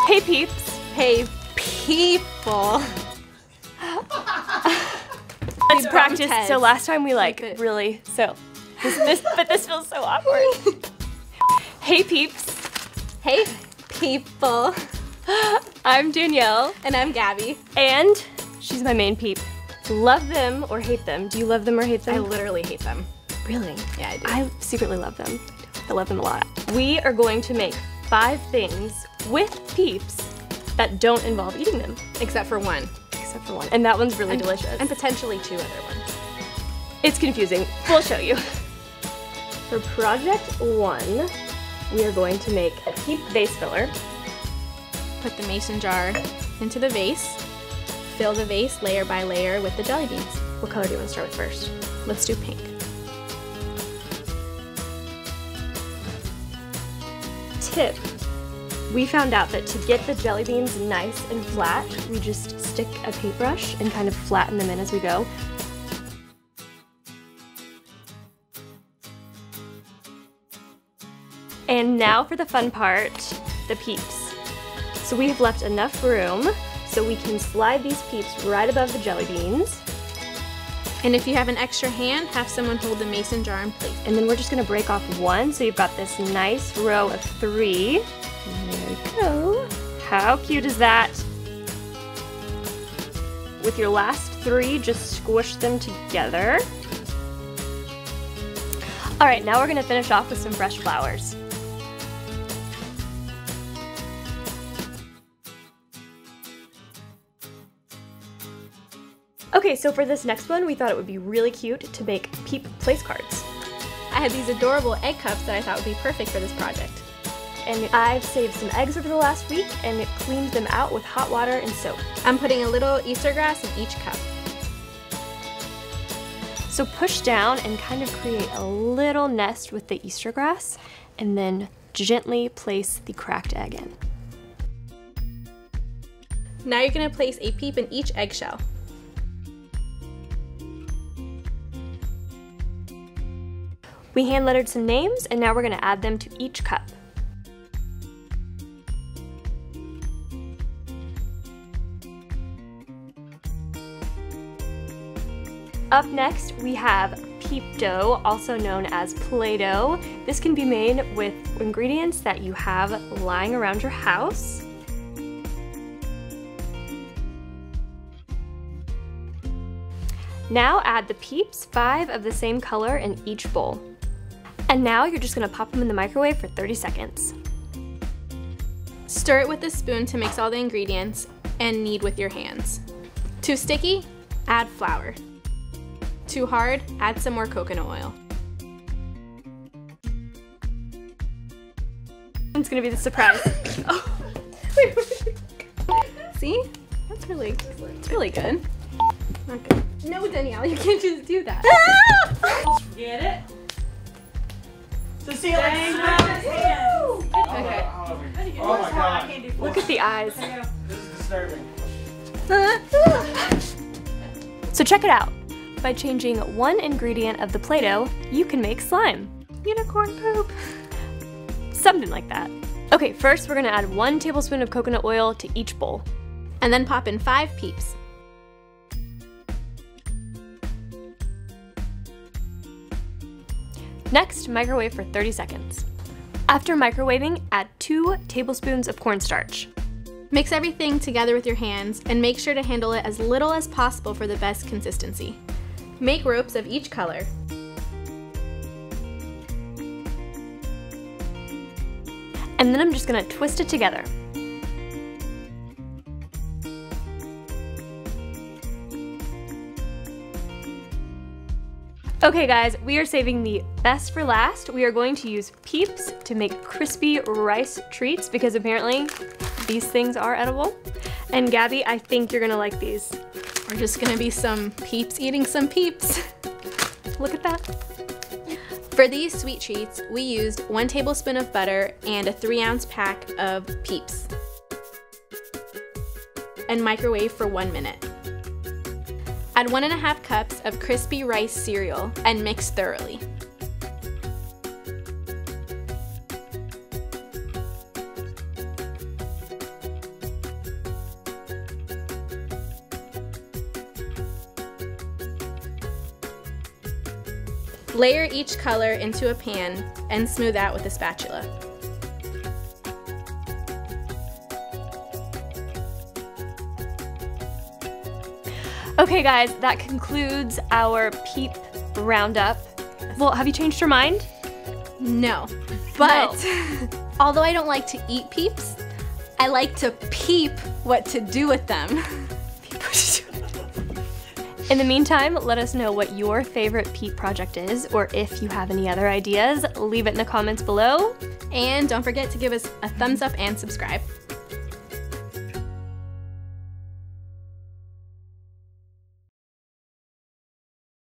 Hey Peeps. Hey people. Let's practice. So last time we really, but this feels so awkward. Hey Peeps. Hey people. I'm Danielle. And I'm Gaby. And she's my main peep. Love them or hate them? Do you love them or hate them? I literally hate them. Really? Yeah, I do. I secretly love them. I love them a lot. We are going to make 5 things with Peeps that don't involve eating them. Except for one. Except for one. And that one's really delicious. And potentially 2 other ones. It's confusing. We'll show you. For project 1, we are going to make a Peep vase filler. Put the mason jar into the vase. Fill the vase layer by layer with the jelly beans. What color do you want to start with first? Let's do pink. Tip. We found out that to get the jelly beans nice and flat, we just stick a paintbrush and kind of flatten them in as we go. And now for the fun part, the Peeps. So we have left enough room so we can slide these Peeps right above the jelly beans. And if you have an extra hand, have someone hold the mason jar in place. And then we're just gonna break off 1, so you've got this nice row of 3. And there we go. How cute is that? With your last 3, just squish them together. All right, now we're gonna finish off with some fresh flowers. Okay, so for this next one, we thought it would be really cute to make Peep place cards. I had these adorable egg cups that I thought would be perfect for this project. And I've saved some eggs over the last week and cleaned them out with hot water and soap. I'm putting a little Easter grass in each cup. So push down and kind of create a little nest with the Easter grass, and then gently place the cracked egg in. Now you're gonna place a Peep in each eggshell. We hand lettered some names, and now we're gonna add them to each cup. Up next, we have Peep dough, also known as Play-Doh. This can be made with ingredients that you have lying around your house. Now add the Peeps, 5 of the same color in each bowl. And now you're just gonna pop them in the microwave for 30 seconds. Stir it with a spoon to mix all the ingredients and knead with your hands. Too sticky? Add flour. Too hard? Add some more coconut oil. It's gonna be the surprise. Oh. See? It's really good. Not good. No, Danielle, you can't just do that. Get it? Cecilia, Okay. Oh my god. Look at the eyes. This is disturbing. So check it out. By changing 1 ingredient of the Play-Doh, you can make slime. Unicorn poop. Something like that. Okay, first we're gonna add 1 tablespoon of coconut oil to each bowl. And then pop in 5 Peeps. Next, microwave for 30 seconds. After microwaving, add 2 tablespoons of cornstarch. Mix everything together with your hands and make sure to handle it as little as possible for the best consistency. Make ropes of each color. And then I'm just gonna twist it together. Okay guys, we are saving the best for last. We are going to use Peeps to make crispy rice treats because apparently these things are edible. And Gabby, I think you're gonna like these. We're just gonna be some Peeps eating some Peeps. Look at that. For these sweet treats, we used 1 tablespoon of butter and a 3-ounce pack of Peeps. And microwave for 1 minute. Add 1½ cups of crispy rice cereal and mix thoroughly. Layer each color into a pan and smooth out with a spatula. Okay guys, that concludes our Peep roundup. Well, have you changed your mind? No, but although I don't like to eat Peeps, I like to peep what to do with them. In the meantime, let us know what your favorite Peep project is, or if you have any other ideas, leave it in the comments below. And don't forget to give us a thumbs up and subscribe.